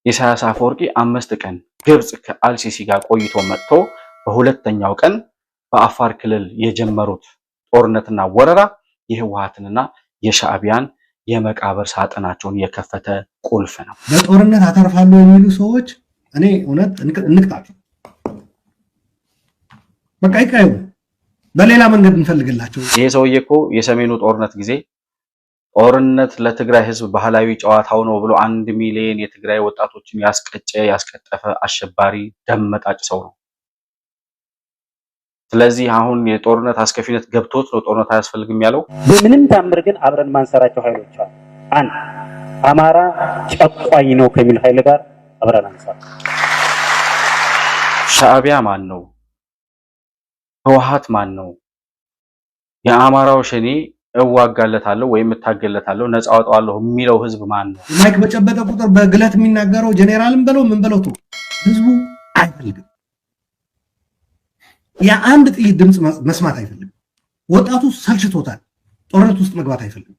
ኢሳያስ አፈወርቂ 5 ቀን ግብጽ ከአልሲሲ ጋር ቆይቶ መጥቶ በሁለተኛው ቀን በአፋር ክልል የጀመሩት ጦርነትና ወረራ የህወሓትንና የሻዕቢያን የመቃብር ሳጥናቸውን የከፈተ ቁልፍ ነው። በጦርነት አተርፋለሁ የሚሉ ሰዎች እኔ እውነት እንቅጣቸው። በቃ ይቃዩ፣ በሌላ መንገድ እንፈልግላቸው። ይሄ ሰውዬ እኮ የሰሜኑ ጦርነት ጊዜ ጦርነት ለትግራይ ህዝብ ባህላዊ ጨዋታው ነው ብሎ 1 ሚሊዮን የትግራይ ወጣቶችን ያስቀጠፈ አሸባሪ ደም መጣጭ ሰው ነው። ስለዚህ አሁን የጦርነት አስከፊነት ገብቶት ነው ጦርነት አያስፈልግም ያለው። በምንም ታምር ግን አብረን ማንሰራቸው ኃይሎች አሉ። አንድ አማራ ጨቋኝ ነው ከሚል ኃይል ጋር አብረን አንሰራ። ሻዕቢያ ማን ነው? ህወሓት ማን ነው? የአማራው ሸኔ እዋጋለታለሁ ወይም እታገለታለሁ ነፃ አወጣዋለሁ የሚለው ህዝብ ማን ነው? ማይክ በጨበጠ ቁጥር በግለት የሚናገረው ጄኔራልም በለው ምን በለው ህዝቡ አይፈልግም። የአንድ ጥይት ድምጽ መስማት አይፈልግም። ወጣቱ ሰልችቶታል። ጦርነት ውስጥ መግባት አይፈልግም።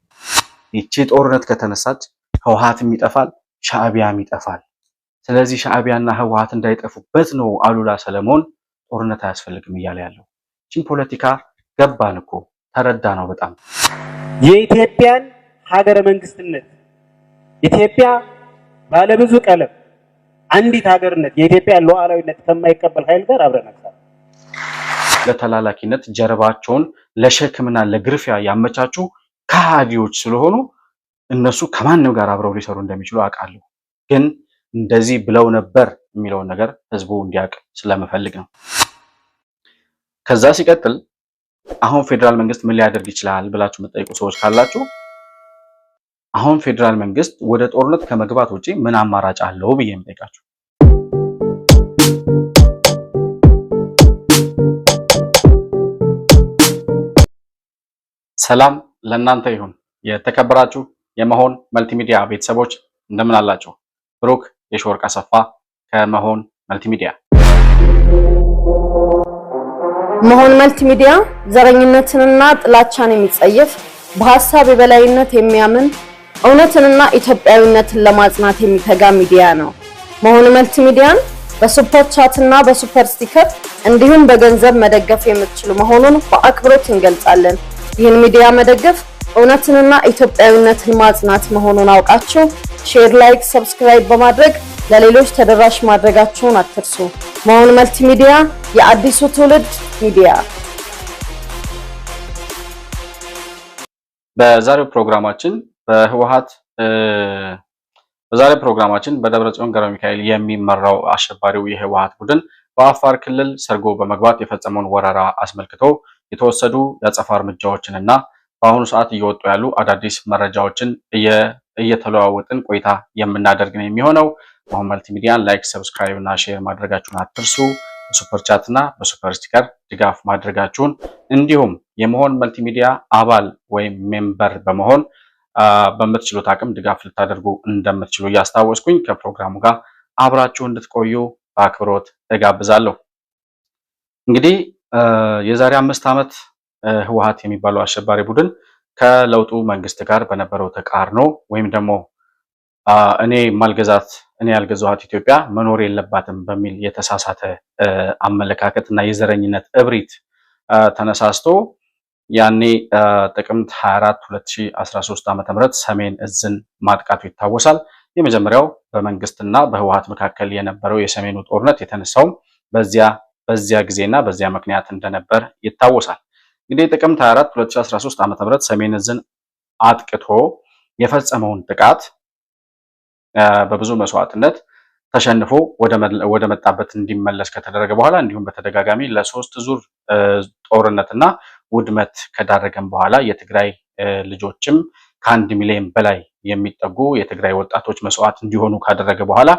ይቺ ጦርነት ከተነሳች ህወሓትም ይጠፋል፣ ሻዕቢያም ይጠፋል። ስለዚህ ሻዕቢያና ህወሓት እንዳይጠፉበት ነው አሉላ ሰለሞን ጦርነት አያስፈልግም እያለ ያለው። ይህን ፖለቲካ ገባን እኮ ተረዳ ነው በጣም። የኢትዮጵያን ሀገረ መንግስትነት ኢትዮጵያ ባለብዙ ቀለም አንዲት ሀገርነት የኢትዮጵያ ሉዓላዊነት ከማይቀበል ኃይል ጋር አብረን አንሰራ። ለተላላኪነት ጀርባቸውን ለሸክምና ለግርፊያ ያመቻቹ ከሃዲዎች ስለሆኑ እነሱ ከማንም ጋር አብረው ሊሰሩ እንደሚችሉ አውቃለሁ። ግን እንደዚህ ብለው ነበር የሚለውን ነገር ህዝቡ እንዲያውቅ ስለምፈልግ ነው። ከዛ ሲቀጥል አሁን ፌደራል መንግስት ምን ሊያደርግ ይችላል ብላችሁ የምትጠይቁ ሰዎች ካላችሁ አሁን ፌደራል መንግስት ወደ ጦርነት ከመግባት ውጪ ምን አማራጭ አለው ብዬ የምጠይቃችሁ። ሰላም ለእናንተ ይሁን። የተከበራችሁ የመሆን መልቲሚዲያ ቤተሰቦች እንደምን አላችሁ? ብሩክ የሾርቅ አሰፋ ከመሆን መልቲሚዲያ። መሆን መልቲሚዲያ ዘረኝነትንና ጥላቻን የሚጸየፍ በሐሳብ የበላይነት የሚያምን እውነትንና ኢትዮጵያዊነትን ለማጽናት የሚተጋ ሚዲያ ነው። መሆን መልቲሚዲያን በሱፐር ቻት እና በሱፐር ስቲከር እንዲሁም በገንዘብ መደገፍ የምትችሉ መሆኑን በአክብሮት እንገልጻለን። ይህን ሚዲያ መደገፍ እውነትንና ኢትዮጵያዊነትን ማጽናት መሆኑን አውቃችሁ ሼር፣ ላይክ፣ ሰብስክራይብ በማድረግ ለሌሎች ተደራሽ ማድረጋችሁን አትርሱ። መሆን መልቲሚዲያ የአዲሱ ትውልድ ሚዲያ። በዛሬው ፕሮግራማችን በደብረጽዮን ገብረ ሚካኤል የሚመራው አሸባሪው የህወሓት ቡድን በአፋር ክልል ሰርጎ በመግባት የፈጸመውን ወረራ አስመልክቶ የተወሰዱ የአጸፋ እርምጃዎችንና በአሁኑ ሰዓት እየወጡ ያሉ አዳዲስ መረጃዎችን እየተለዋወጥን ቆይታ የምናደርግ ነው የሚሆነው። መሆን መልቲሚዲያን ላይክ፣ ሰብስክራይብ እና ሼር ማድረጋችሁን አትርሱ። በሱፐር ቻት እና በሱፐር ስቲከር ድጋፍ ማድረጋችሁን እንዲሁም የመሆን መልቲሚዲያ አባል ወይም ሜምበር በመሆን በምትችሉት አቅም ድጋፍ ልታደርጉ እንደምትችሉ እያስታወስኩኝ ከፕሮግራሙ ጋር አብራችሁ እንድትቆዩ በአክብሮት እጋብዛለሁ። እንግዲህ የዛሬ 5 ዓመት ህወሓት የሚባለው አሸባሪ ቡድን ከለውጡ መንግስት ጋር በነበረው ተቃርኖ ወይም ደግሞ እኔ ያልገዛኋት ኢትዮጵያ መኖር የለባትም በሚል የተሳሳተ አመለካከት እና የዘረኝነት እብሪት ተነሳስቶ ያኔ ጥቅምት 24 2013 ዓ.ም ሰሜን እዝን ማጥቃቱ ይታወሳል። የመጀመሪያው በመንግስትና በህወሓት መካከል የነበረው የሰሜኑ ጦርነት የተነሳውም በዚያ ጊዜና በዚያ ምክንያት እንደነበር ይታወሳል። እንግዲህ ጥቅምት 24 2013 ዓ.ም ሰሜን እዝን አጥቅቶ የፈጸመውን ጥቃት በብዙ መስዋዕትነት ተሸንፎ ወደ መጣበት እንዲመለስ ከተደረገ በኋላ እንዲሁም በተደጋጋሚ ለ3 ዙር ጦርነትና ውድመት ከዳረገም በኋላ የትግራይ ልጆችም ከ1 ሚሊዮን በላይ የሚጠጉ የትግራይ ወጣቶች መስዋዕት እንዲሆኑ ካደረገ በኋላ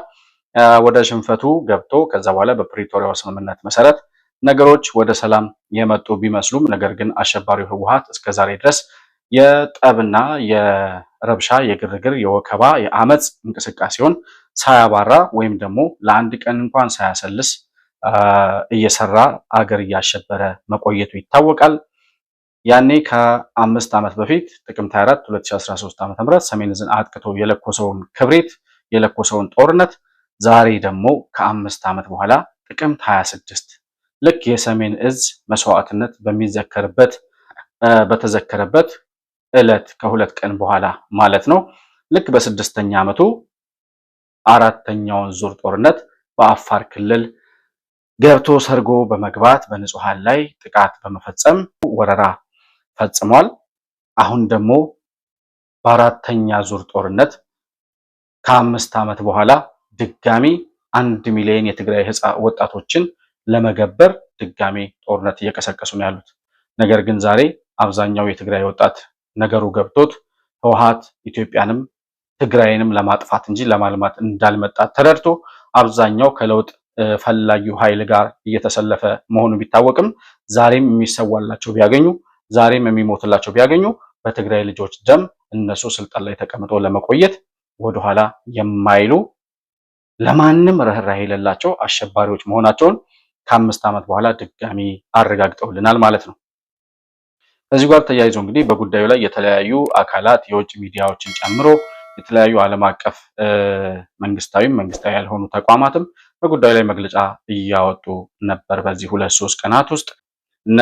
ወደ ሽንፈቱ ገብቶ ከዛ በኋላ በፕሪቶሪያው ስምምነት መሰረት ነገሮች ወደ ሰላም የመጡ ቢመስሉም ነገር ግን አሸባሪው ህወሓት እስከዛሬ ድረስ የጠብና የረብሻ፣ የግርግር፣ የወከባ፣ የአመጽ እንቅስቃሴውን ሳያባራ ወይም ደግሞ ለአንድ ቀን እንኳን ሳያሰልስ እየሰራ አገር እያሸበረ መቆየቱ ይታወቃል። ያኔ ከ5 ዓመት በፊት ጥቅምት 24 2013 ዓ.ም ሰሜን እዝን አጥቅቶ የለኮሰውን ክብሪት የለኮሰውን ጦርነት ዛሬ ደግሞ ከ5 ዓመት በኋላ ጥቅምት 26 ልክ የሰሜን እዝ መስዋዕትነት በተዘከረበት ዕለት ከ2 ቀን በኋላ ማለት ነው። ልክ በ6ኛ ዓመቱ 4ኛውን ዙር ጦርነት በአፋር ክልል ገብቶ ሰርጎ በመግባት በንጹሃን ላይ ጥቃት በመፈጸም ወረራ ፈጽሟል። አሁን ደግሞ በ4ኛ ዙር ጦርነት ከ5 ዓመት በኋላ ድጋሚ 1 ሚሊዮን የትግራይ ወጣቶችን ለመገበር ድጋሚ ጦርነት እየቀሰቀሱ ነው ያሉት። ነገር ግን ዛሬ አብዛኛው የትግራይ ወጣት ነገሩ ገብቶት ህወሓት ኢትዮጵያንም ትግራይንም ለማጥፋት እንጂ ለማልማት እንዳልመጣ ተረድቶ አብዛኛው ከለውጥ ፈላጊው ኃይል ጋር እየተሰለፈ መሆኑ ቢታወቅም ዛሬም የሚሰዋላቸው ቢያገኙ ዛሬም የሚሞትላቸው ቢያገኙ በትግራይ ልጆች ደም እነሱ ስልጣን ላይ ተቀምጦ ለመቆየት ወደኋላ የማይሉ ለማንም ርህራሄ የሌላቸው አሸባሪዎች መሆናቸውን ከ5 ዓመት በኋላ ድጋሚ አረጋግጠውልናል ማለት ነው። ከዚህ ጋር ተያይዞ እንግዲህ በጉዳዩ ላይ የተለያዩ አካላት የውጭ ሚዲያዎችን ጨምሮ የተለያዩ ዓለም አቀፍ መንግስታዊም መንግስታዊ ያልሆኑ ተቋማትም በጉዳዩ ላይ መግለጫ እያወጡ ነበር። በዚህ 2-3 ቀናት ውስጥ እነ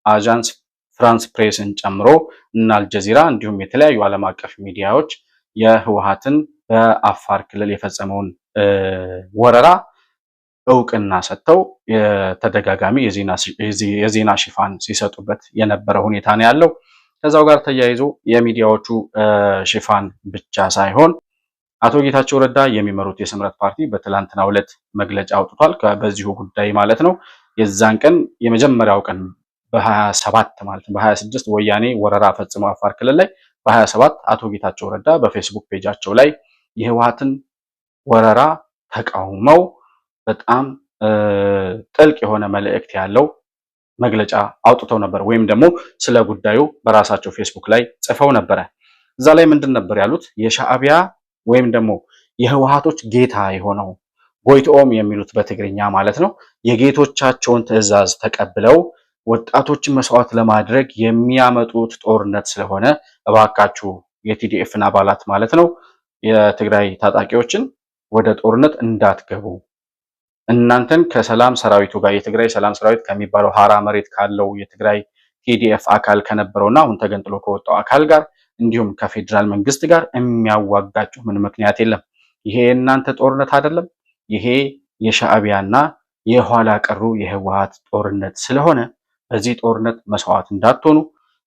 አጃንስ ፍራንስ ፕሬስን ጨምሮ እና አልጀዚራ እንዲሁም የተለያዩ ዓለም አቀፍ ሚዲያዎች የህወሓትን በአፋር ክልል የፈጸመውን ወረራ እውቅና ሰጥተው የተደጋጋሚ የዜና ሽፋን ሲሰጡበት የነበረ ሁኔታ ነው ያለው። ከዛው ጋር ተያይዞ የሚዲያዎቹ ሽፋን ብቻ ሳይሆን አቶ ጌታቸው ረዳ የሚመሩት የስምረት ፓርቲ በትላንትናው ዕለት መግለጫ አውጥቷል። በዚሁ ጉዳይ ማለት ነው። የዛን ቀን የመጀመሪያው ቀን በ27 ማለት ነው በ26 ወያኔ ወረራ ፈጽመው አፋር ክልል ላይ በ27 አቶ ጌታቸው ረዳ በፌስቡክ ፔጃቸው ላይ የህወሓትን ወረራ ተቃውመው በጣም ጥልቅ የሆነ መልእክት ያለው መግለጫ አውጥተው ነበር። ወይም ደግሞ ስለ ጉዳዩ በራሳቸው ፌስቡክ ላይ ጽፈው ነበረ። እዛ ላይ ምንድን ነበር ያሉት? የሻዕቢያ ወይም ደግሞ የህወሓቶች ጌታ የሆነው ጎይትኦም የሚሉት በትግርኛ ማለት ነው የጌቶቻቸውን ትዕዛዝ ተቀብለው ወጣቶችን መስዋዕት ለማድረግ የሚያመጡት ጦርነት ስለሆነ እባካችሁ የቲዲኤፍን አባላት ማለት ነው የትግራይ ታጣቂዎችን ወደ ጦርነት እንዳትገቡ፣ እናንተን ከሰላም ሰራዊቱ ጋር የትግራይ ሰላም ሰራዊት ከሚባለው ሀራ መሬት ካለው የትግራይ ቲዲኤፍ አካል ከነበረውና አሁን ተገንጥሎ ከወጣው አካል ጋር እንዲሁም ከፌዴራል መንግስት ጋር የሚያዋጋችሁ ምን ምክንያት የለም። ይሄ የእናንተ ጦርነት አይደለም። ይሄ የሻዕቢያና የኋላ ቀሩ የህወሓት ጦርነት ስለሆነ በዚህ ጦርነት መስዋዕት እንዳትሆኑ።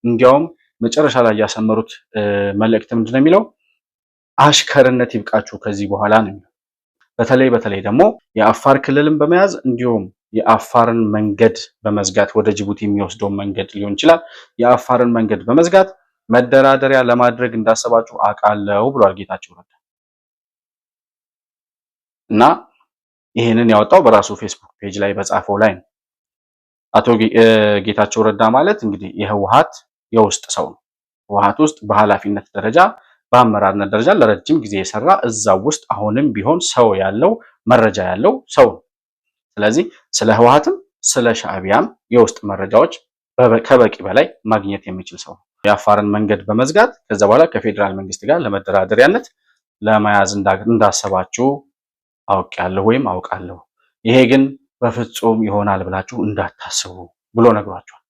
እንዲያውም መጨረሻ ላይ ያሰመሩት መልእክት ምንድነው የሚለው? አሽከርነት ይብቃችሁ ከዚህ በኋላ ነው። በተለይ ደግሞ የአፋር ክልልን በመያዝ እንዲሁም የአፋርን መንገድ በመዝጋት ወደ ጅቡቲ የሚወስደውን መንገድ ሊሆን ይችላል የአፋርን መንገድ በመዝጋት መደራደሪያ ለማድረግ እንዳሰባችሁ አውቃለሁ ብሏል ጌታቸው ረዳ። እና ይሄንን ያወጣው በራሱ ፌስቡክ ፔጅ ላይ በጻፈው ላይ ነው። አቶ ጌታቸው ረዳ ማለት እንግዲህ የህወሓት የውስጥ ሰው ነው። ህወሓት ውስጥ በኃላፊነት ደረጃ በአመራርነት ደረጃ ለረጅም ጊዜ የሰራ እዛው ውስጥ አሁንም ቢሆን ሰው ያለው መረጃ ያለው ሰው ነው። ስለዚህ ስለ ህወሓትም ስለ ሻዕቢያም የውስጥ መረጃዎች ከበቂ በላይ ማግኘት የሚችል ሰው ነው። የአፋርን መንገድ በመዝጋት ከዛ በኋላ ከፌዴራል መንግስት ጋር ለመደራደሪያነት ለመያዝ እንዳሰባችሁ አውቃለሁ ወይም አውቃለሁ። ይሄ ግን በፍጹም ይሆናል ብላችሁ እንዳታስቡ ብሎ ነግሯቸዋል።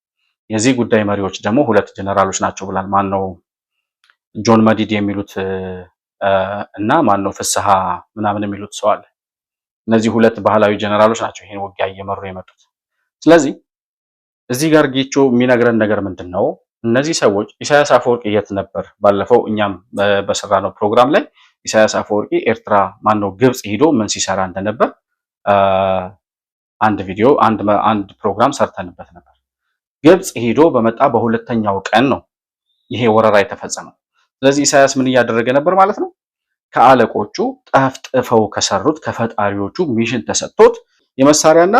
የዚህ ጉዳይ መሪዎች ደግሞ 2 ጀነራሎች ናቸው ብሏል። ማነው ጆን መዲድ የሚሉት እና ማነው ፍስሐ ምናምን የሚሉት ሰው አለ። እነዚህ 2 ባህላዊ ጀነራሎች ናቸው ይሄን ውጊያ እየመሩ የመጡት። ስለዚህ እዚህ ጋር ጌቾ የሚነግረን ነገር ምንድነው? እነዚህ ሰዎች ኢሳያስ አፈወርቂ የት ነበር? ባለፈው እኛም በሰራነው ፕሮግራም ላይ ኢሳያስ አፈወርቂ ኤርትራ ማነው ግብጽ ሄዶ ምን ሲሰራ እንደነበር አንድ ቪዲዮ አንድ ፕሮግራም ሰርተንበት ነበር። ግብጽ ሄዶ በመጣ በሁለተኛው ቀን ነው ይሄ ወረራ የተፈጸመው። ስለዚህ ኢሳያስ ምን እያደረገ ነበር ማለት ነው? ከአለቆቹ ጠፍጥፈው ከሰሩት ከፈጣሪዎቹ ሚሽን ተሰጥቶት የመሳሪያና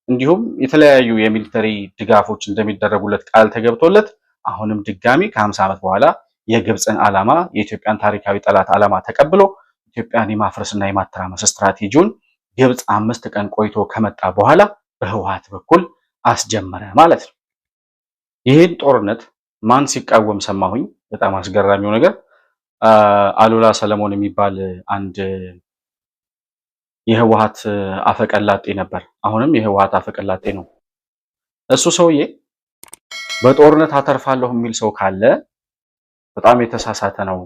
እንዲሁም የተለያዩ የሚሊተሪ ድጋፎች እንደሚደረጉለት ቃል ተገብቶለት አሁንም ድጋሚ ከ50 ዓመት በኋላ የግብፅን ዓላማ የኢትዮጵያን ታሪካዊ ጠላት ዓላማ ተቀብሎ ኢትዮጵያን የማፍረስና የማተራመስ ስትራቴጂውን ግብፅ 5 ቀን ቆይቶ ከመጣ በኋላ በህወሓት በኩል አስጀመረ ማለት ነው። ይህን ጦርነት ማን ሲቃወም ሰማሁኝ? በጣም አስገራሚው ነገር አሉላ ሰለሞን የሚባል አንድ የህወሓት አፈቀላጤ ነበር። አሁንም የህወሓት አፈቀላጤ ነው። እሱ ሰውዬ በጦርነት አተርፋለሁ የሚል ሰው ካለ በጣም የተሳሳተ ነው።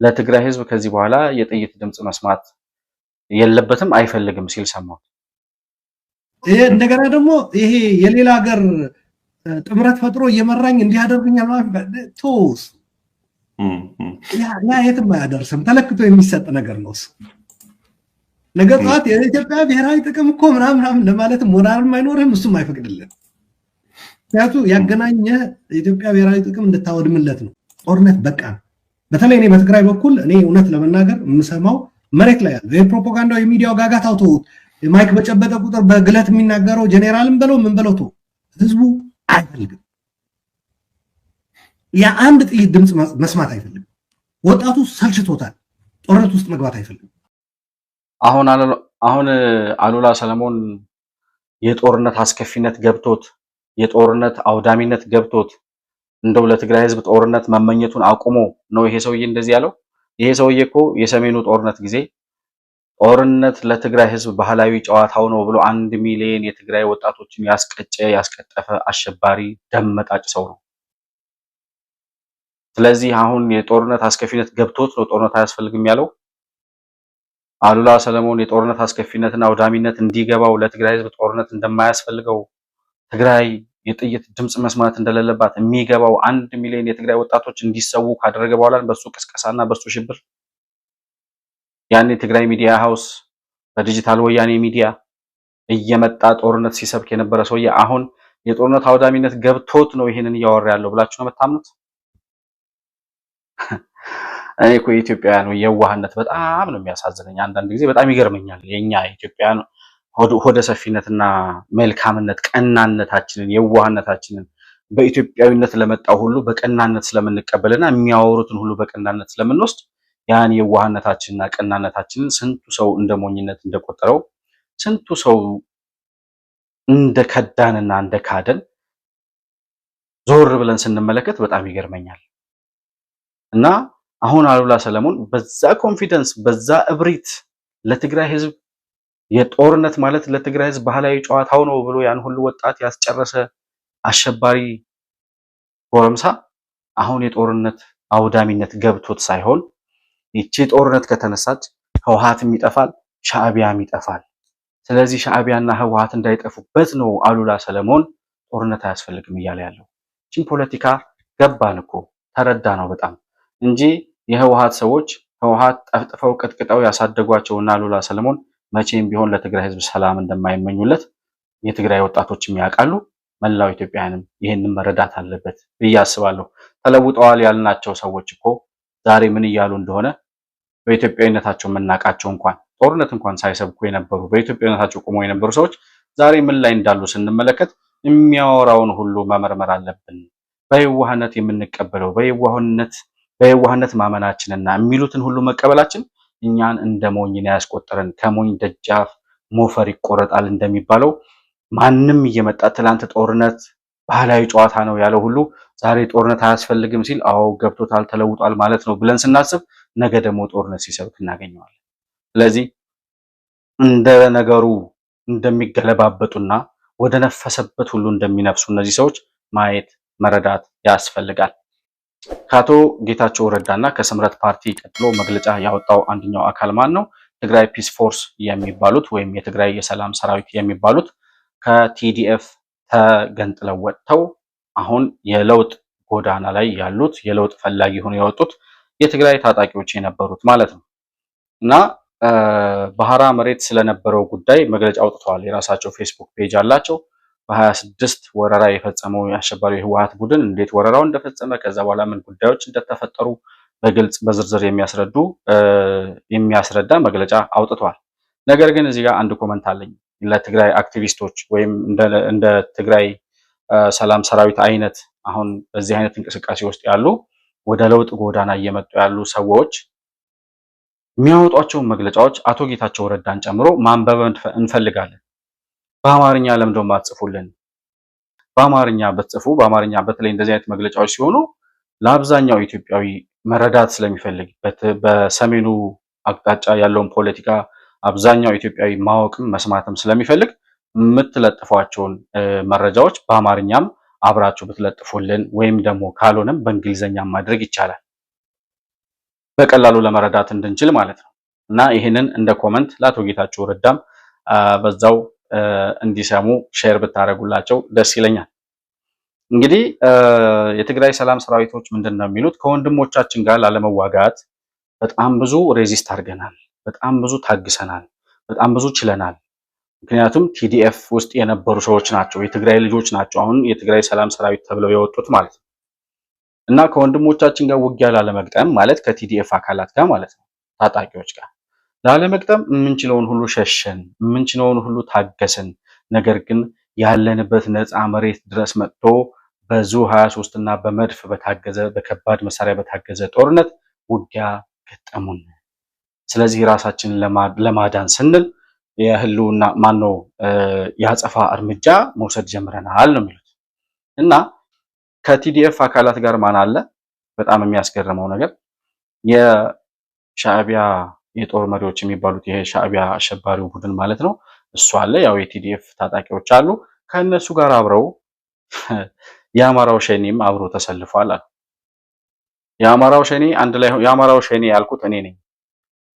ለትግራይ ህዝብ ከዚህ በኋላ የጥይት ድምጽ መስማት የለበትም አይፈልግም ሲል ሰማሁ። እንደገና ደግሞ ይሄ የሌላ ሀገር ጥምረት ፈጥሮ እየመራኝ እንዲያደርግኛል ማለት ቶስ ያ የትም አያደርስም። ተለክቶ የሚሰጥ ነገር ነው። ነገ ጠዋት የኢትዮጵያ ብሔራዊ ጥቅም እኮ ምናምን ለማለትም ሞራልም አይኖርህም፣ እሱም አይፈቅድልህም። ምክንያቱም ያገናኘ የኢትዮጵያ ብሔራዊ ጥቅም እንድታወድምለት ነው። ጦርነት በቃ ነው። በተለይ እኔ በትግራይ በኩል እኔ እውነት ለመናገር የምሰማው መሬት ላይ ያለው የፕሮፓጋንዳው የሚዲያው ጋጋታው ተውት። ማይክ በጨበጠ ቁጥር በግለት የሚናገረው ጄኔራልም በለው ምን በለው ተው። ህዝቡ አይፈልግም። የአንድ ጥይት ድምፅ መስማት አይፈልግም። ወጣቱ ሰልችቶታል። ጦርነት ውስጥ መግባት አይፈልግም። አሁን አሉላ ሰለሞን የጦርነት አስከፊነት ገብቶት የጦርነት አውዳሚነት ገብቶት እንደው ለትግራይ ህዝብ ጦርነት መመኘቱን አቁሞ ነው ይሄ ሰውዬ እንደዚህ ያለው። ይሄ ሰውዬ እኮ የሰሜኑ ጦርነት ጊዜ ጦርነት ለትግራይ ህዝብ ባህላዊ ጨዋታው ነው ብሎ 1 ሚሊዮን የትግራይ ወጣቶችን ያስቀጠፈ አሸባሪ ደም መጣጭ ሰው ነው። ስለዚህ አሁን የጦርነት አስከፊነት ገብቶት ነው ጦርነት አያስፈልግም ያለው። አሉላ ሰለሞን የጦርነት አስከፊነትና አውዳሚነት እንዲገባው ለትግራይ ህዝብ ጦርነት እንደማያስፈልገው ትግራይ የጥይት ድምጽ መስማት እንደሌለባት የሚገባው 1 ሚሊዮን የትግራይ ወጣቶች እንዲሰዉ ካደረገ በኋላ በሱ ቅስቀሳና በሱ ሽብር ያኔ ትግራይ ሚዲያ ሃውስ በዲጂታል ወያኔ ሚዲያ እየመጣ ጦርነት ሲሰብክ የነበረ ሰውዬ አሁን የጦርነት አውዳሚነት ገብቶት ነው ይሄንን እያወራ ያለው ብላችሁ ነው የምታምኑት? እኔ እኮ የኢትዮጵያውያን የዋህነት በጣም ነው የሚያሳዝነኝ። አንዳንድ ጊዜ በጣም ይገርመኛል። የኛ ኢትዮጵያውያን ሆደ ሰፊነትና መልካምነት፣ ቀናነታችንን፣ የዋህነታችንን በኢትዮጵያዊነት ለመጣው ሁሉ በቀናነት ስለምንቀበልና የሚያወሩትን ሁሉ በቀናነት ስለምንወስድ ያን የዋህነታችንና ቀናነታችንን ስንቱ ሰው እንደሞኝነት እንደቆጠረው ስንቱ ሰው እንደከዳንና እንደካደን ዞር ብለን ስንመለከት በጣም ይገርመኛል። እና አሁን አሉላ ሰለሞን በዛ ኮንፊደንስ በዛ እብሪት ለትግራይ ህዝብ የጦርነት ማለት ለትግራይ ህዝብ ባህላዊ ጨዋታው ነው ብሎ ያን ሁሉ ወጣት ያስጨረሰ አሸባሪ ጎረምሳ አሁን የጦርነት አውዳሚነት ገብቶት ሳይሆን ይቺ ጦርነት ከተነሳች ህወሓትም ይጠፋል፣ ሻዕቢያም ይጠፋል። ስለዚህ ሻዕቢያና ህወሓት እንዳይጠፉበት ነው አሉላ ሰለሞን ጦርነት አያስፈልግም እያለ ያለው። ይህን ፖለቲካ ገባን እኮ ተረዳ ነው በጣም እንጂ የህወሓት ሰዎች ህወሓት ጠፍጥፈው ቅጥቅጠው ያሳደጓቸውና አሉላ ሰለሞን መቼም ቢሆን ለትግራይ ህዝብ ሰላም እንደማይመኙለት የትግራይ ወጣቶችም ያውቃሉ። መላው ኢትዮጵያውያንም ይህንን መረዳት አለበት ብዬ አስባለሁ። ተለውጠዋል ያልናቸው ሰዎች እኮ ዛሬ ምን እያሉ እንደሆነ በኢትዮጵያዊነታቸው የምናውቃቸው ጦርነት እንኳን ሳይሰብኩ የነበሩ በኢትዮጵያዊነታቸው ቆመው የነበሩ ሰዎች ዛሬ ምን ላይ እንዳሉ ስንመለከት የሚያወራውን ሁሉ መመርመር አለብን። በየዋህነት የምንቀበለው በየዋህነት ማመናችንና የሚሉትን ሁሉ መቀበላችን እኛን እንደ ሞኝ ነው ያስቆጠረን። ከሞኝ ደጃፍ ሞፈር ይቆረጣል እንደሚባለው ማንም እየመጣ ትላንት ጦርነት ባህላዊ ጨዋታ ነው ያለው ሁሉ ዛሬ ጦርነት አያስፈልግም ሲል አዎ ገብቶታል ተለውጧል ማለት ነው ብለን ስናስብ ነገ ደግሞ ጦርነት ሲሰብክ እናገኘዋለን። ስለዚህ እንደ ነገሩ እንደሚገለባበጡና ወደ ነፈሰበት ሁሉ እንደሚነፍሱ እነዚህ ሰዎች ማየት መረዳት ያስፈልጋል። ከአቶ ጌታቸው ረዳና ከስምረት ፓርቲ ቀጥሎ መግለጫ ያወጣው አንደኛው አካል ማን ነው? ትግራይ ፒስ ፎርስ የሚባሉት ወይም የትግራይ የሰላም ሰራዊት የሚባሉት ከቲዲኤፍ ተገንጥለው ወጥተው አሁን የለውጥ ጎዳና ላይ ያሉት የለውጥ ፈላጊ ሆነው የወጡት የትግራይ ታጣቂዎች የነበሩት ማለት ነው። እና ባህራ መሬት ስለነበረው ጉዳይ መግለጫ አውጥተዋል። የራሳቸው ፌስቡክ ፔጅ አላቸው። በ26 ወረራ የፈጸመው የአሸባሪው ህወሓት ቡድን እንዴት ወረራው እንደፈጸመ ከዛ በኋላ ምን ጉዳዮች እንደተፈጠሩ በግልጽ በዝርዝር የሚያስረዳ መግለጫ አውጥተዋል። ነገር ግን እዚህ ጋር አንድ ኮመንት አለኝ ለትግራይ አክቲቪስቶች ወይም እንደ ትግራይ ሰላም ሰራዊት አይነት አሁን በዚህ አይነት እንቅስቃሴ ውስጥ ያሉ ወደ ለውጥ ጎዳና እየመጡ ያሉ ሰዎች የሚያወጧቸው መግለጫዎች አቶ ጌታቸው ረዳን ጨምሮ ማንበብ እንፈልጋለን። በአማርኛ ለምንድነው የማትጽፉልን? በአማርኛ በትጽፉ በአማርኛ በተለይ እንደዚህ አይነት መግለጫዎች ሲሆኑ ለአብዛኛው ኢትዮጵያዊ መረዳት ስለሚፈልግ በሰሜኑ አቅጣጫ ያለውን ፖለቲካ አብዛኛው ኢትዮጵያዊ ማወቅም መስማትም ስለሚፈልግ የምትለጥፏቸውን መረጃዎች በአማርኛም አብራችሁ ብትለጥፉልን ወይም ደግሞ ካልሆነም በእንግሊዘኛ ማድረግ ይቻላል በቀላሉ ለመረዳት እንድንችል ማለት ነው። እና ይሄንን እንደ ኮመንት ለአቶ ጌታቸው ረዳም በዛው እንዲሰሙ ሼር ብታረጉላቸው ደስ ይለኛል። እንግዲህ የትግራይ ሰላም ሰራዊቶች ምንድነው የሚሉት? ከወንድሞቻችን ጋር ላለመዋጋት በጣም ብዙ ሬዚስት አድርገናል፣ በጣም ብዙ ታግሰናል፣ በጣም ብዙ ችለናል። ምክንያቱም ቲዲኤፍ ውስጥ የነበሩ ሰዎች ናቸው፣ የትግራይ ልጆች ናቸው አሁን የትግራይ ሰላም ሰራዊት ተብለው የወጡት ማለት ነው። እና ከወንድሞቻችን ጋር ውጊያ ላለመግጠም ማለት ከቲዲኤፍ አካላት ጋር ማለት ነው፣ ታጣቂዎች ጋር ላለመግጠም የምንችለውን ሁሉ ሸሸን፣ የምንችለውን ሁሉ ታገስን። ነገር ግን ያለንበት ነፃ መሬት ድረስ መጥቶ በዙ 23 እና በመድፍ በታገዘ በከባድ መሳሪያ በታገዘ ጦርነት ውጊያ ገጠሙን። ስለዚህ ራሳችንን ለማዳን ስንል የህልውና ማነው ያጸፋ እርምጃ መውሰድ ጀምረናል ነው የሚሉት። እና ከቲዲኤፍ አካላት ጋር ማን አለ? በጣም የሚያስገርመው ነገር የሻዕቢያ የጦር መሪዎች የሚባሉት ይሄ ሻዕቢያ አሸባሪው ቡድን ማለት ነው እሱ አለ። ያው የቲዲኤፍ ታጣቂዎች አሉ። ከነሱ ጋር አብረው የአማራው ሸኔም አብሮ ተሰልፏል አሉ። የአማራው ሸኔ አንድ ላይ የአማራው ሸኔ ያልኩት እኔ ነኝ።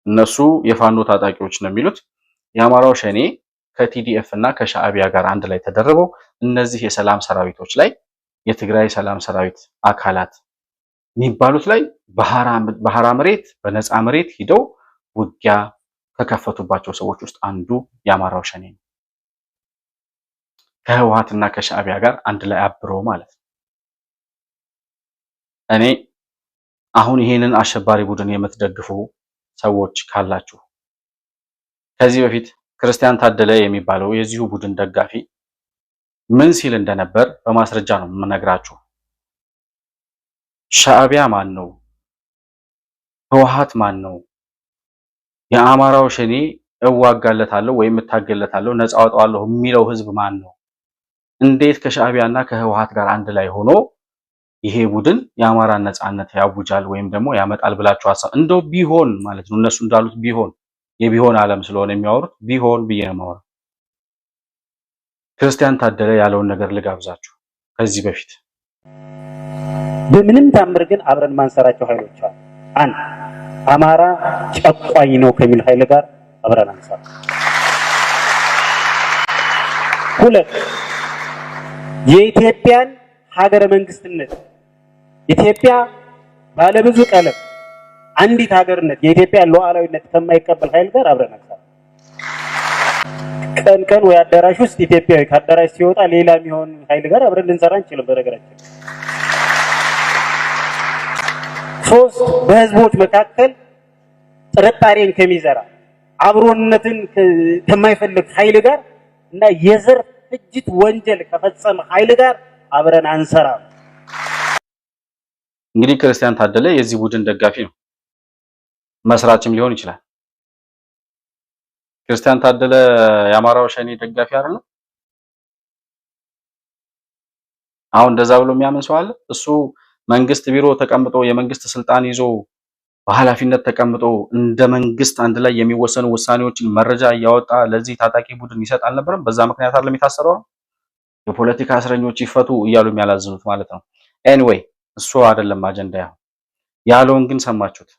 እነሱ የፋኖ ታጣቂዎች ነው የሚሉት። የአማራው ሸኔ ከቲዲኤፍ እና ከሻዕቢያ ጋር አንድ ላይ ተደርበው እነዚህ የሰላም ሰራዊቶች ላይ የትግራይ ሰላም ሰራዊት አካላት የሚባሉት ላይ ባህራ መሬት በነፃ መሬት ሂደው ውጊያ ከከፈቱባቸው ሰዎች ውስጥ አንዱ የአማራው ሸኔ ነው። ከህወሓትና ከሻዕቢያ ጋር አንድ ላይ አብሮ ማለት ነው። እኔ አሁን ይሄንን አሸባሪ ቡድን የምትደግፉ ሰዎች ካላችሁ ከዚህ በፊት ክርስቲያን ታደለ የሚባለው የዚሁ ቡድን ደጋፊ ምን ሲል እንደነበር በማስረጃ ነው የምነግራችሁ። ሻዕቢያ ማን ነው? ህወሓት ማን ነው? የአማራው ሸኔ እዋጋለታለሁ ወይም እታገለታለሁ ነፃ አወጣዋለሁ የሚለው ህዝብ ማን ነው? እንዴት ከሻዕቢያና ከህወሓት ጋር አንድ ላይ ሆኖ ይሄ ቡድን የአማራን ነፃነት ያውጃል ወይም ደግሞ ያመጣል ብላችሁ ሐሳብ እንደው ቢሆን ማለት ነው እነሱ እንዳሉት ቢሆን የቢሆን ዓለም ስለሆነ የሚያወሩት ቢሆን ብዬ ነው የማወራው። ክርስቲያን ታደለ ያለውን ነገር ልጋብዛችሁ። ከዚህ በፊት በምንም ታምር ግን አብረን ማንሰራቸው ኃይሎች አሉ። አንድ አማራ ጨቋኝ ነው ከሚል ኃይል ጋር አብረን አንሰራ። ሁለት የኢትዮጵያን ሀገረ መንግስትነት ኢትዮጵያ ባለብዙ ቀለም አንዲት ሀገርነት የኢትዮጵያ ሉዓላዊነት ከማይቀበል ኃይል ጋር አብረን አንሰራ። ቀን ወይ አዳራሽ ውስጥ ኢትዮጵያዊ ከአዳራሽ ሲወጣ ሌላ የሚሆን ኃይል ጋር አብረን ልንሰራ እንችላለን። በነገራችን ሶስት በህዝቦች መካከል ጥርጣሬን ከሚዘራ አብሮነትን ከማይፈልግ ኃይል ጋር እና የዘር ፍጅት ወንጀል ከፈጸመ ኃይል ጋር አብረን አንሰራ። እንግዲህ ክርስቲያን ታደለ የዚህ ቡድን ደጋፊ ነው፣ መስራችም ሊሆን ይችላል። ክርስቲያን ታደለ የአማራው ሸኔ ደጋፊ አይደለም? አሁን እንደዛ ብሎ የሚያምን ሰው አለ? እሱ መንግስት ቢሮ ተቀምጦ የመንግስት ስልጣን ይዞ በኃላፊነት ተቀምጦ እንደ መንግስት አንድ ላይ የሚወሰኑ ውሳኔዎችን መረጃ እያወጣ ለዚህ ታጣቂ ቡድን ይሰጥ አልነበረም? በዛ ምክንያት አይደለም የታሰረው? የፖለቲካ እስረኞች ይፈቱ እያሉ የሚያላዝኑት ማለት ነው። ኤኒዌይ እሱ አይደለም አጀንዳ ያለውን ግን ሰማችሁት።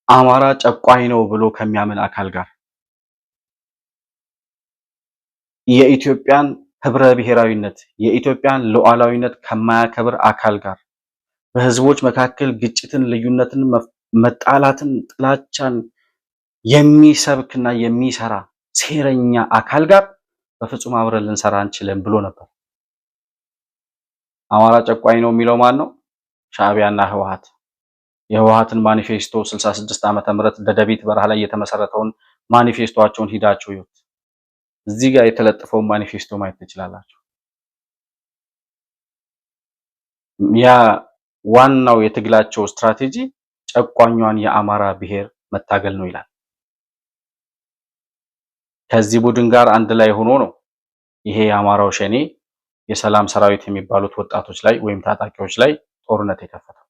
አማራ ጨቋኝ ነው ብሎ ከሚያምን አካል ጋር የኢትዮጵያን ህብረ ብሔራዊነት የኢትዮጵያን ሉዓላዊነት ከማያከብር አካል ጋር በህዝቦች መካከል ግጭትን፣ ልዩነትን፣ መጣላትን፣ ጥላቻን የሚሰብክና የሚሰራ ሴረኛ አካል ጋር በፍጹም አብረን ልንሰራ አንችልም ብሎ ነበር። አማራ ጨቋኝ ነው የሚለው ማን ነው? ሻዕቢያና ህወሓት። የህወሓትን ማኒፌስቶ 66 ዓመተ ምህረት ደደቢት በረሃ ላይ የተመሰረተውን ማኒፌስቶአቸውን ሂዳችሁ ይዩት። እዚህ ጋር የተለጠፈውን ማኒፌስቶ ማየት ትችላላችሁ። ያ ዋናው የትግላቸው ስትራቴጂ ጨቋኟን የአማራ ብሔር መታገል ነው ይላል። ከዚህ ቡድን ጋር አንድ ላይ ሆኖ ነው ይሄ የአማራው ሸኔ የሰላም ሰራዊት የሚባሉት ወጣቶች ላይ ወይም ታጣቂዎች ላይ ጦርነት የከፈተው።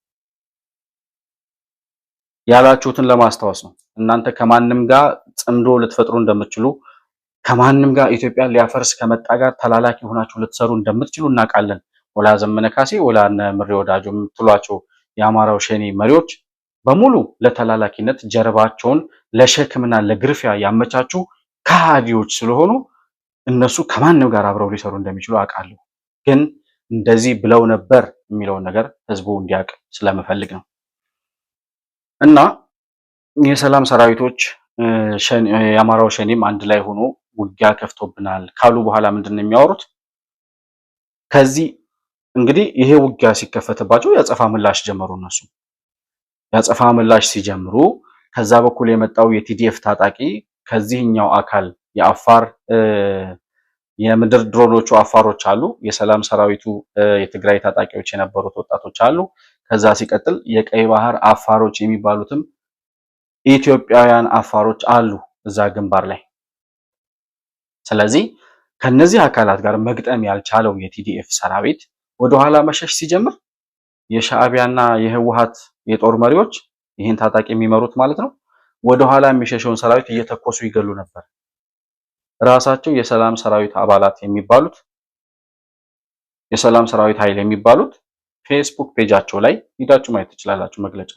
ያላችሁትን ለማስታወስ ነው። እናንተ ከማንም ጋር ጽምዶ ልትፈጥሩ እንደምትችሉ ከማንም ጋር ኢትዮጵያ ሊያፈርስ ከመጣ ጋር ተላላኪ ሆናችሁ ልትሰሩ እንደምትችሉ እናውቃለን። ወላ ዘመነ ካሴ ወላ እነ ምሬ ወዳጆ የምትሏቸው የአማራው ሸኔ መሪዎች በሙሉ ለተላላኪነት ጀርባቸውን ለሸክምና ለግርፊያ ያመቻቹ ከሃዲዎች ስለሆኑ እነሱ ከማንም ጋር አብረው ሊሰሩ እንደሚችሉ አውቃለሁ። ግን እንደዚህ ብለው ነበር የሚለውን ነገር ህዝቡ እንዲያውቅ ስለምፈልግ ነው። እና የሰላም ሰራዊቶች የአማራው ሸኔም አንድ ላይ ሆኖ ውጊያ ከፍቶብናል ካሉ በኋላ ምንድነው የሚያወሩት? ከዚህ እንግዲህ ይሄ ውጊያ ሲከፈትባቸው ያጸፋ ምላሽ ጀመሩ። እነሱ ያጸፋ ምላሽ ሲጀምሩ ከዛ በኩል የመጣው የቲዲኤፍ ታጣቂ ከዚህኛው አካል የአፋር የምድር ድሮኖቹ አፋሮች አሉ፣ የሰላም ሰራዊቱ የትግራይ ታጣቂዎች የነበሩት ወጣቶች አሉ። ከዛ ሲቀጥል የቀይ ባህር አፋሮች የሚባሉትም ኢትዮጵያውያን አፋሮች አሉ እዛ ግንባር ላይ። ስለዚህ ከነዚህ አካላት ጋር መግጠም ያልቻለው የቲዲኤፍ ሰራዊት ወደኋላ መሸሽ ሲጀምር የሻዕቢያና የህወሓት የጦር መሪዎች ይህን ታጣቂ የሚመሩት ማለት ነው ወደኋላ የሚሸሸውን ሰራዊት እየተኮሱ ይገሉ ነበር። ራሳቸው የሰላም ሰራዊት አባላት የሚባሉት የሰላም ሰራዊት ኃይል የሚባሉት ፌስቡክ ፔጃቸው ላይ ሂዳችሁ ማየት ትችላላችሁ። መግለጫ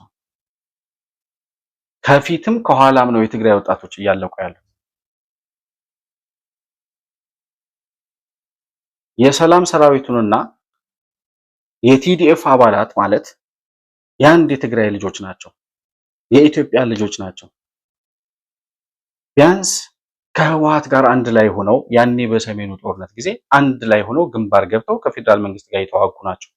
ከፊትም ከኋላም ነው የትግራይ ወጣቶች እያለቁ ያለው። የሰላም ሰራዊቱንና የቲዲኤፍ አባላት ማለት የአንድ የትግራይ ልጆች ናቸው፣ የኢትዮጵያ ልጆች ናቸው። ቢያንስ ከህወሓት ጋር አንድ ላይ ሆነው ያኔ በሰሜኑ ጦርነት ጊዜ አንድ ላይ ሆነው ግንባር ገብተው ከፌደራል መንግስት ጋር የተዋጉ ናቸው።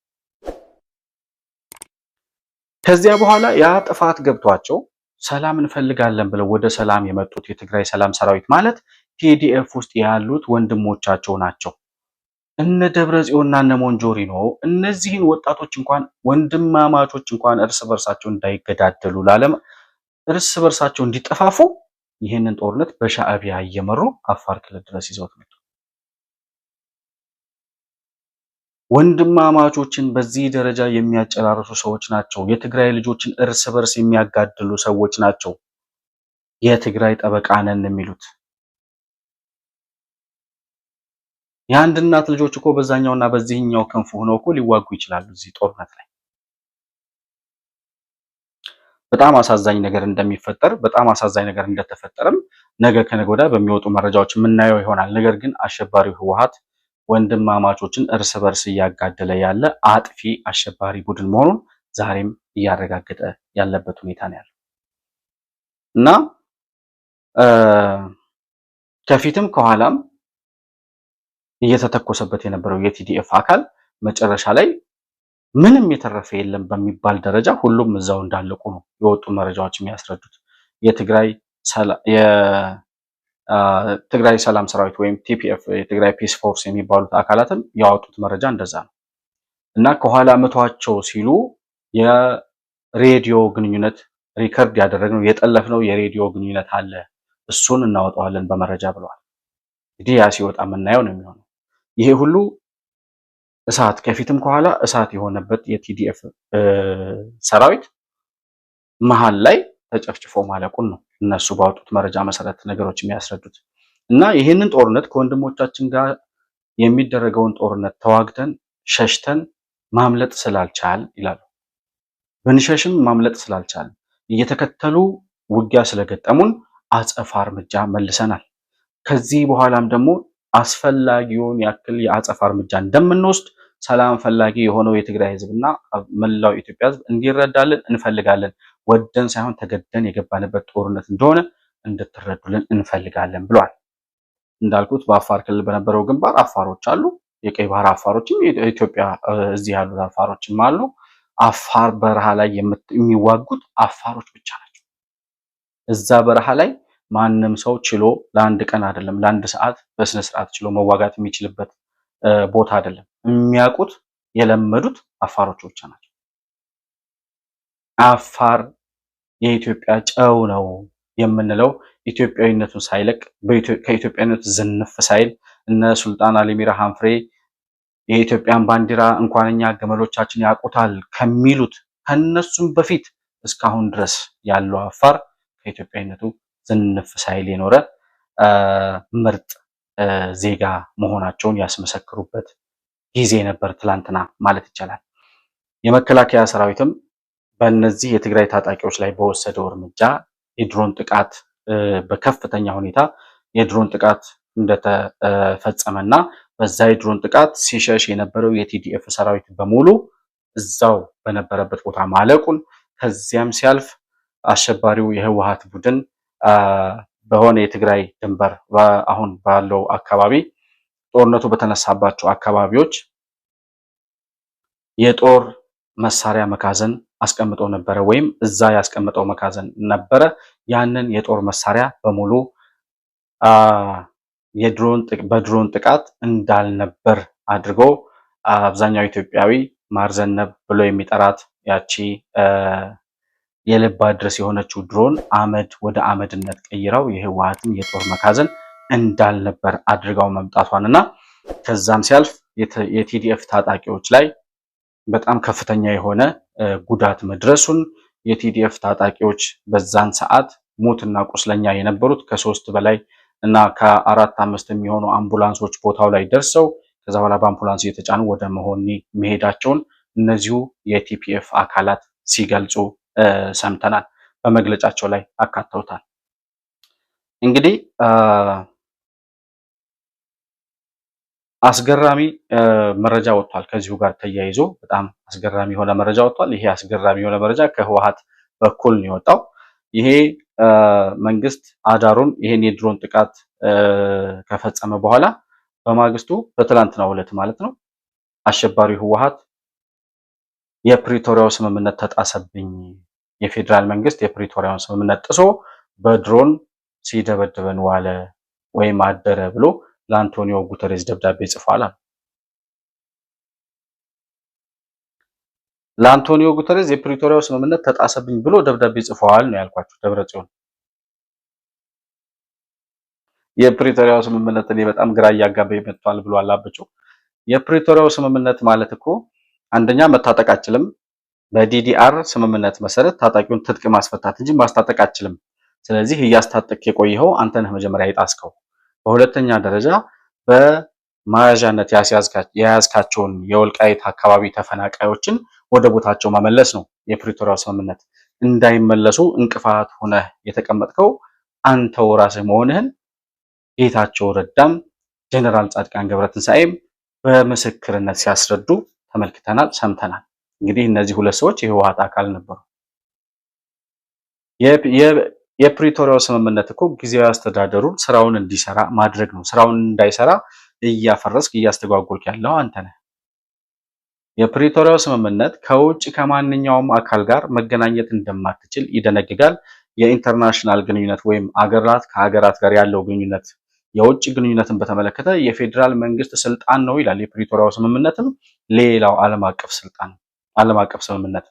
ከዚያ በኋላ ያ ጥፋት ገብቷቸው ሰላም እንፈልጋለን ብለው ወደ ሰላም የመጡት የትግራይ ሰላም ሰራዊት ማለት ቲዲኤፍ ውስጥ ያሉት ወንድሞቻቸው ናቸው። እነ ደብረጽዮንና እነ ሞንጆሪኖ እነዚህን ወጣቶች እንኳን ወንድማማቾች እንኳን እርስ በርሳቸው እንዳይገዳደሉ ለዓለም እርስ በርሳቸው እንዲጠፋፉ ይህንን ጦርነት በሻዕቢያ እየመሩ አፋር ክልል ድረስ ይዘውት መጡ። ወንድማማቾችን በዚህ ደረጃ የሚያጨራርሱ ሰዎች ናቸው። የትግራይ ልጆችን እርስ በርስ የሚያጋድሉ ሰዎች ናቸው የትግራይ ጠበቃ ነን የሚሉት። የአንድ እናት ልጆች እኮ በዛኛውና በዚህኛው ክንፍ ሆነው እኮ ሊዋጉ ይችላሉ እዚህ ጦርነት ላይ። በጣም አሳዛኝ ነገር እንደሚፈጠር በጣም አሳዛኝ ነገር እንደተፈጠረም ነገ ከነገ ወዲያ በሚወጡ መረጃዎች የምናየው ይሆናል። ነገር ግን አሸባሪው ህወሓት ወንድማማቾችን እርስ በርስ እያጋደለ ያለ አጥፊ አሸባሪ ቡድን መሆኑን ዛሬም እያረጋገጠ ያለበት ሁኔታ ነው ያለው እና ከፊትም ከኋላም እየተተኮሰበት የነበረው የቲዲኤፍ አካል መጨረሻ ላይ ምንም የተረፈ የለም በሚባል ደረጃ ሁሉም እዛው እንዳለቁ ነው የወጡ መረጃዎች የሚያስረዱት። የትግራይ ሰላም ሰራዊት ወይም ቲፒኤፍ የትግራይ ፒስ ፎርስ የሚባሉት አካላትም ያወጡት መረጃ እንደዛ ነው እና ከኋላ መቷቸው ሲሉ የሬዲዮ ግንኙነት ሪከርድ ያደረግነው የጠለፍነው የሬዲዮ ግንኙነት አለ፣ እሱን እናወጣዋለን በመረጃ ብለዋል። እንግዲህ ያ ሲወጣ የምናየው ነው የሚሆነው። ይሄ ሁሉ እሳት ከፊትም ከኋላ እሳት የሆነበት የቲዲኤፍ ሰራዊት መሃል ላይ ተጨፍጭፎ ማለቁን ነው እነሱ ባወጡት መረጃ መሰረት ነገሮች የሚያስረዱት እና ይህንን ጦርነት ከወንድሞቻችን ጋር የሚደረገውን ጦርነት ተዋግተን ሸሽተን ማምለጥ ስላልቻል ይላሉ። ብንሸሽም ማምለጥ ስላልቻል እየተከተሉ ውጊያ ስለገጠሙን አጸፋ እርምጃ መልሰናል። ከዚህ በኋላም ደግሞ አስፈላጊውን ያክል የአጸፋ እርምጃ እንደምንወስድ ሰላም ፈላጊ የሆነው የትግራይ ህዝብና መላው ኢትዮጵያ ህዝብ እንዲረዳልን እንፈልጋለን። ወደን ሳይሆን ተገደን የገባንበት ጦርነት እንደሆነ እንድትረዱልን እንፈልጋለን ብሏል። እንዳልኩት በአፋር ክልል በነበረው ግንባር አፋሮች አሉ፣ የቀይ ባህር አፋሮችም የኢትዮጵያ እዚህ ያሉት አፋሮችም አሉ። አፋር በረሃ ላይ የሚዋጉት አፋሮች ብቻ ናቸው። እዛ በረሃ ላይ ማንም ሰው ችሎ ለአንድ ቀን አይደለም ለአንድ ሰዓት በስነ ስርዓት ችሎ መዋጋት የሚችልበት ቦታ አይደለም። የሚያውቁት የለመዱት አፋሮች ብቻ ናቸው። አፋር የኢትዮጵያ ጨው ነው የምንለው ኢትዮጵያዊነቱን ሳይለቅ ከኢትዮጵያዊነቱ ዝንፍ ሳይል እነ ሱልጣን አሊሚራ ሃንፍሬ የኢትዮጵያን ባንዲራ እንኳንኛ ገመሎቻችን ያውቁታል ከሚሉት ከነሱም በፊት እስካሁን ድረስ ያለው አፋር ከኢትዮጵያዊነቱ ዝንፍ ሳይል የኖረ ምርጥ ዜጋ መሆናቸውን ያስመሰክሩበት ጊዜ ነበር ትላንትና ማለት ይቻላል። የመከላከያ ሰራዊትም በእነዚህ የትግራይ ታጣቂዎች ላይ በወሰደው እርምጃ የድሮን ጥቃት በከፍተኛ ሁኔታ የድሮን ጥቃት እንደተፈጸመና በዛ የድሮን ጥቃት ሲሸሽ የነበረው የቲዲኤፍ ሰራዊት በሙሉ እዛው በነበረበት ቦታ ማለቁን ከዚያም ሲያልፍ አሸባሪው የህወሓት ቡድን በሆነ የትግራይ ድንበር አሁን ባለው አካባቢ ጦርነቱ በተነሳባቸው አካባቢዎች የጦር መሳሪያ መጋዘን አስቀምጦ ነበረ፣ ወይም እዛ ያስቀምጠው መጋዘን ነበረ። ያንን የጦር መሳሪያ በሙሉ በድሮን ጥቃት እንዳልነበር አድርጎ አብዛኛው ኢትዮጵያዊ ማርዘነብ ብሎ የሚጠራት ያቺ የልብ አድረስ የሆነችው ድሮን አመድ ወደ አመድነት ቀይራው የህወሓትን የጦር መጋዘን እንዳልነበር አድርጋው መምጣቷንና ከዛም ሲያልፍ የቲዲኤፍ ታጣቂዎች ላይ በጣም ከፍተኛ የሆነ ጉዳት መድረሱን የቲዲኤፍ ታጣቂዎች በዛን ሰዓት ሞትና ቁስለኛ የነበሩት ከ3 በላይ እና ከ4-5 የሚሆኑ አምቡላንሶች ቦታው ላይ ደርሰው ከዛ በኋላ በአምቡላንስ እየተጫኑ ወደ መሆኒ መሄዳቸውን እነዚሁ የቲፒኤፍ አካላት ሲገልጹ ሰምተናል። በመግለጫቸው ላይ አካተውታል። እንግዲህ አስገራሚ መረጃ ወጥቷል። ከዚሁ ጋር ተያይዞ በጣም አስገራሚ የሆነ መረጃ ወጥቷል። ይሄ አስገራሚ የሆነ መረጃ ከህወሓት በኩል ነው የወጣው። ይሄ መንግስት አዳሩን ይሄን የድሮን ጥቃት ከፈጸመ በኋላ በማግስቱ በትላንትናው ዕለት ማለት ነው አሸባሪው ህወሓት የፕሪቶሪያው ስምምነት ተጣሰብኝ፣ የፌዴራል መንግስት የፕሪቶሪያውን ስምምነት ጥሶ በድሮን ሲደበድበን ዋለ ወይም አደረ ብሎ ለአንቶኒዮ ጉተሬስ ደብዳቤ ጽፏል። ለአንቶኒዮ ጉተሬስ የፕሪቶሪያው ስምምነት ተጣሰብኝ ብሎ ደብዳቤ ጽፏል ነው ያልኳችሁ። ደብረጽዮን የፕሪቶሪያው ስምምነት እኔ በጣም ግራ እያጋባኝ መጥቷል ብሏል አላበቸው። የፕሪቶሪያው ስምምነት ማለት እኮ አንደኛ መታጠቅ አችልም፣ በዲዲአር ስምምነት መሰረት ታጣቂውን ትጥቅ ማስፈታት እንጂ ማስታጠቅ አችልም። ስለዚህ እያስታጠቅ የቆየኸው አንተ ነህ መጀመሪያ የጣስከው። በሁለተኛ ደረጃ በመያዣነት የያዝካቸውን የወልቃይት አካባቢ ተፈናቃዮችን ወደ ቦታቸው መመለስ ነው የፕሪቶሪያው ስምምነት። እንዳይመለሱ እንቅፋት ሆነህ የተቀመጥከው አንተው ራስህ መሆንህን ጌታቸው ረዳም ጀነራል ጻድቃን ገብረትንሳኤም በምስክርነት ሲያስረዱ ተመልክተናል፣ ሰምተናል። እንግዲህ እነዚህ ሁለት ሰዎች የህወሓት አካል ነበሩ። የፕሪቶሪያው ስምምነት እኮ ጊዜያዊ አስተዳደሩን ስራውን እንዲሰራ ማድረግ ነው። ስራውን እንዳይሰራ እያፈረስክ እያስተጓጎልክ ያለው አንተ ነህ። የፕሪቶሪያው ስምምነት ከውጭ ከማንኛውም አካል ጋር መገናኘት እንደማትችል ይደነግጋል። የኢንተርናሽናል ግንኙነት ወይም አገራት ከሀገራት ጋር ያለው ግንኙነት የውጭ ግንኙነትን በተመለከተ የፌዴራል መንግስት ስልጣን ነው ይላል። የፕሪቶሪያው ስምምነትም ሌላው ዓለም አቀፍ ስልጣን ዓለም አቀፍ ስምምነት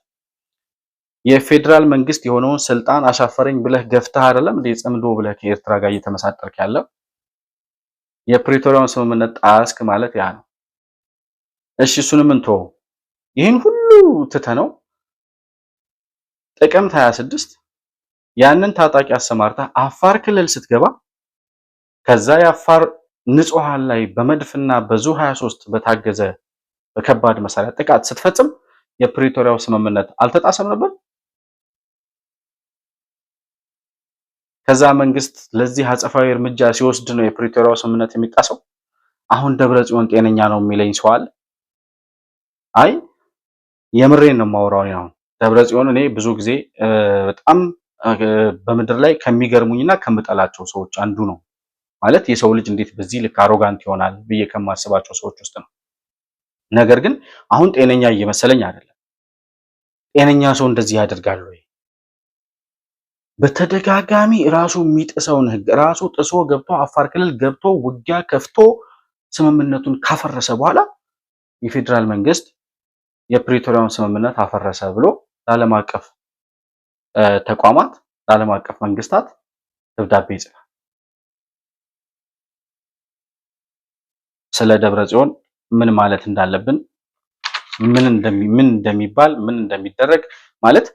የፌዴራል መንግስት የሆነውን ስልጣን አሻፈረኝ ብለህ ገፍተህ አይደለም እንዴ ጽምዶ ብለህ ከኤርትራ ጋር እየተመሳጠርክ ያለው? የፕሪቶሪያውን ስምምነት ጣስክ ማለት ያ ነው። እሺ እሱንም እንተው። ይህን ሁሉ ትተነው ጥቅምት 26 ያንን ታጣቂ አሰማርተህ አፋር ክልል ስትገባ ከዛ የአፋር ንጹሃን ላይ በመድፍና በዙ 23 በታገዘ በከባድ መሳሪያ ጥቃት ስትፈጽም የፕሪቶሪያው ስምምነት አልተጣሰም ነበር? ከዛ መንግስት ለዚህ አጸፋዊ እርምጃ ሲወስድ ነው የፕሪቶሪያው ስምምነት የሚጣሰው። አሁን ደብረጽዮን ጤነኛ ነው የሚለኝ ሰው አለ? አይ የምሬን ነው የማወራው ነው። ደብረጽዮን እኔ ብዙ ጊዜ በጣም በምድር ላይ ከሚገርሙኝና ከምጠላቸው ሰዎች አንዱ ነው። ማለት የሰው ልጅ እንዴት በዚህ ልክ አሮጋንት ይሆናል ብዬ ከማስባቸው ሰዎች ውስጥ ነው። ነገር ግን አሁን ጤነኛ እየመሰለኝ አይደለም። ጤነኛ ሰው እንደዚህ ያደርጋል ወይ? በተደጋጋሚ ራሱ የሚጥሰውን ህግ ራሱ ጥሶ ገብቶ አፋር ክልል ገብቶ ውጊያ ከፍቶ ስምምነቱን ካፈረሰ በኋላ የፌዴራል መንግስት የፕሪቶሪያውን ስምምነት አፈረሰ ብሎ ለዓለም አቀፍ ተቋማት ለዓለም አቀፍ መንግስታት ደብዳቤ ይጽፋል። ስለ ደብረጽዮን ምን ማለት እንዳለብን ምን እንደሚባል ምን እንደሚደረግ ማለት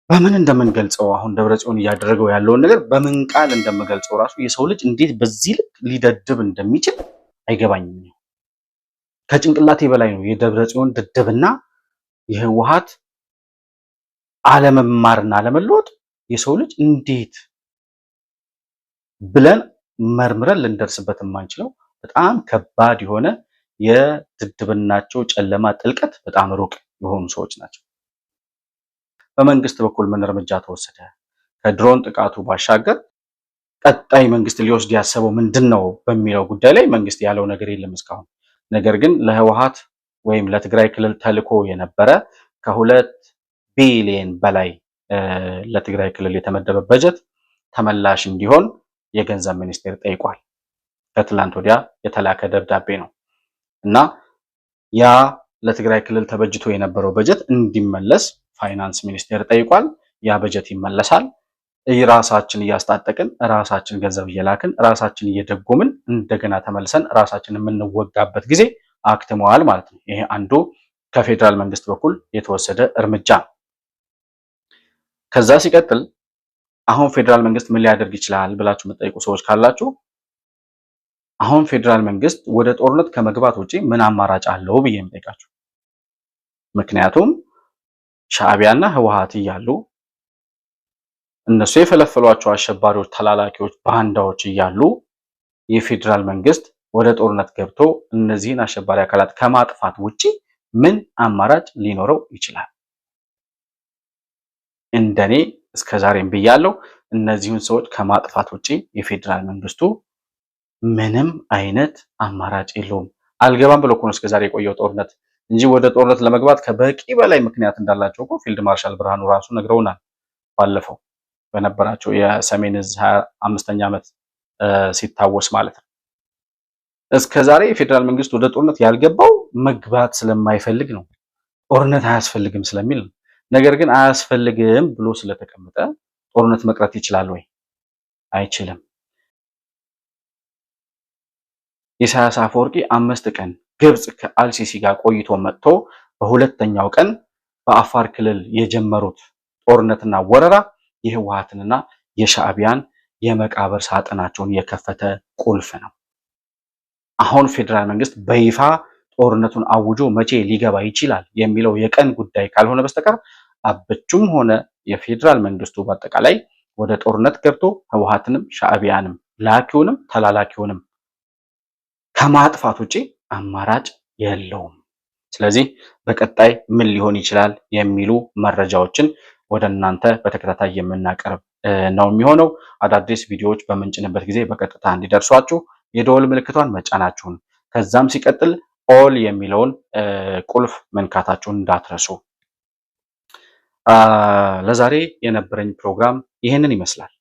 በምን እንደምንገልጸው አሁን ደብረጽዮን እያደረገው ያለውን ነገር በምን ቃል እንደምገልጸው ራሱ የሰው ልጅ እንዴት በዚህ ልክ ሊደድብ እንደሚችል አይገባኝም። ከጭንቅላቴ በላይ ነው የደብረጽዮን ድድብና የህወሓት አለመማርና አለመለወጥ የሰው ልጅ እንዴት ብለን መርምረን ልንደርስበት የማንችለው በጣም ከባድ የሆነ የድድብናቸው ጨለማ ጥልቀት በጣም ሩቅ የሆኑ ሰዎች ናቸው። በመንግስት በኩል ምን እርምጃ ተወሰደ? ከድሮን ጥቃቱ ባሻገር ቀጣይ መንግስት ሊወስድ ያሰበው ምንድነው በሚለው ጉዳይ ላይ መንግስት ያለው ነገር የለም እስካሁን። ነገር ግን ለህወሓት ወይም ለትግራይ ክልል ተልኮ የነበረ ከ2 ቢሊዮን በላይ ለትግራይ ክልል የተመደበ በጀት ተመላሽ እንዲሆን የገንዘብ ሚኒስቴር ጠይቋል። ከትላንት ወዲያ የተላከ ደብዳቤ ነው እና ያ ለትግራይ ክልል ተበጅቶ የነበረው በጀት እንዲመለስ ፋይናንስ ሚኒስቴር ጠይቋል። ያ በጀት ይመለሳል። ራሳችን እያስታጠቅን ራሳችን ገንዘብ እየላክን ራሳችን እየደጎምን እንደገና ተመልሰን ራሳችን የምንወጋበት ጊዜ አክትመዋል ማለት ነው። ይሄ አንዱ ከፌደራል መንግስት በኩል የተወሰደ እርምጃ። ከዛ ሲቀጥል አሁን ፌደራል መንግስት ምን ሊያደርግ ይችላል ብላችሁ የምትጠይቁ ሰዎች ካላችሁ አሁን ፌደራል መንግስት ወደ ጦርነት ከመግባት ውጪ ምን አማራጭ አለው ብዬ የምጠይቃችሁ። ምክንያቱም ሻዕቢያና ህወሓት እያሉ እነሱ የፈለፈሏቸው አሸባሪዎች፣ ተላላኪዎች፣ ባንዳዎች እያሉ የፌደራል መንግስት ወደ ጦርነት ገብቶ እነዚህን አሸባሪ አካላት ከማጥፋት ውጪ ምን አማራጭ ሊኖረው ይችላል? እንደኔ እስከዛሬም ብያለሁ፣ እነዚህን ሰዎች ከማጥፋት ውጪ የፌደራል መንግስቱ ምንም አይነት አማራጭ የለውም። አልገባም ብሎ ነው እስከዛሬ የቆየው ጦርነት እንጂ ወደ ጦርነት ለመግባት ከበቂ በላይ ምክንያት እንዳላቸው እኮ ፊልድ ማርሻል ብርሃኑ ራሱ ነግረውናል። ባለፈው በነበራቸው የሰሜን ዕዝ 25ኛ ዓመት ሲታወስ ማለት ነው። እስከዛሬ የፌደራል መንግስት ወደ ጦርነት ያልገባው መግባት ስለማይፈልግ ነው፣ ጦርነት አያስፈልግም ስለሚል ነው። ነገር ግን አያስፈልግም ብሎ ስለተቀመጠ ጦርነት መቅረት ይችላል ወይ? አይችልም። ኢሳያስ አፈወርቂ 5 ቀን ግብጽ ከአልሲሲ ጋር ቆይቶ መጥቶ በሁለተኛው ቀን በአፋር ክልል የጀመሩት ጦርነትና ወረራ የህወሓትንና የሻዕቢያን የመቃብር ሳጥናቸውን የከፈተ ቁልፍ ነው። አሁን ፌደራል መንግስት በይፋ ጦርነቱን አውጆ መቼ ሊገባ ይችላል የሚለው የቀን ጉዳይ ካልሆነ በስተቀር አበቹም ሆነ የፌደራል መንግስቱ በአጠቃላይ ወደ ጦርነት ገብቶ ህወሓትንም ሻዕቢያንም ላኪውንም ተላላኪውንም ከማጥፋት ውጪ አማራጭ የለውም። ስለዚህ በቀጣይ ምን ሊሆን ይችላል የሚሉ መረጃዎችን ወደ እናንተ በተከታታይ የምናቀርብ ነው የሚሆነው። አዳዲስ ቪዲዮዎች በምንጭንበት ጊዜ በቀጥታ እንዲደርሷችሁ የደወል ምልክቷን መጫናችሁን ከዛም ሲቀጥል ኦል የሚለውን ቁልፍ መንካታችሁን እንዳትረሱ። ለዛሬ የነበረኝ ፕሮግራም ይሄንን ይመስላል።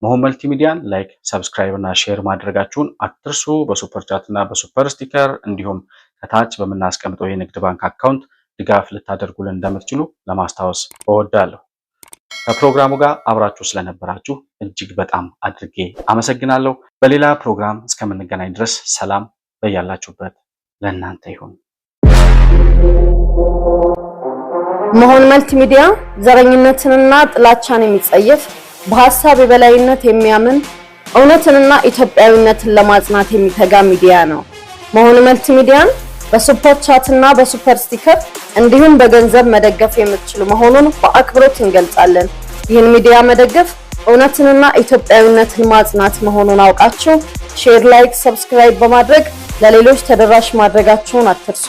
መሆን መልቲሚዲያን ላይክ፣ ሰብስክራይብ እና ሼር ማድረጋችሁን አትርሱ። በሱፐር ቻት እና በሱፐር ስቲከር እንዲሁም ከታች በምናስቀምጠው የንግድ ባንክ አካውንት ድጋፍ ልታደርጉልን እንደምትችሉ ለማስታወስ እወዳለሁ። ከፕሮግራሙ ጋር አብራችሁ ስለነበራችሁ እጅግ በጣም አድርጌ አመሰግናለሁ። በሌላ ፕሮግራም እስከምንገናኝ ድረስ ሰላም በያላችሁበት ለእናንተ ይሁን። መሆን መልቲሚዲያ ዘረኝነትንና ጥላቻን የሚጸየፍ በሐሳብ የበላይነት የሚያምን እውነትንና ኢትዮጵያዊነትን ለማጽናት የሚተጋ ሚዲያ ነው። መሆን መልቲሚዲያን በሱፐር ቻት እና በሱፐር ስቲከር እንዲሁም በገንዘብ መደገፍ የምትችሉ መሆኑን በአክብሮት እንገልጻለን። ይህን ሚዲያ መደገፍ እውነትንና ኢትዮጵያዊነትን ማጽናት መሆኑን አውቃችሁ ሼር፣ ላይክ፣ ሰብስክራይብ በማድረግ ለሌሎች ተደራሽ ማድረጋችሁን አትርሱ።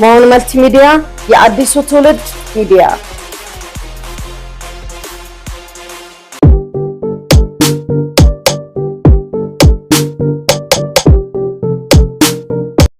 መሆን መልቲሚዲያ የአዲሱ ትውልድ ሚዲያ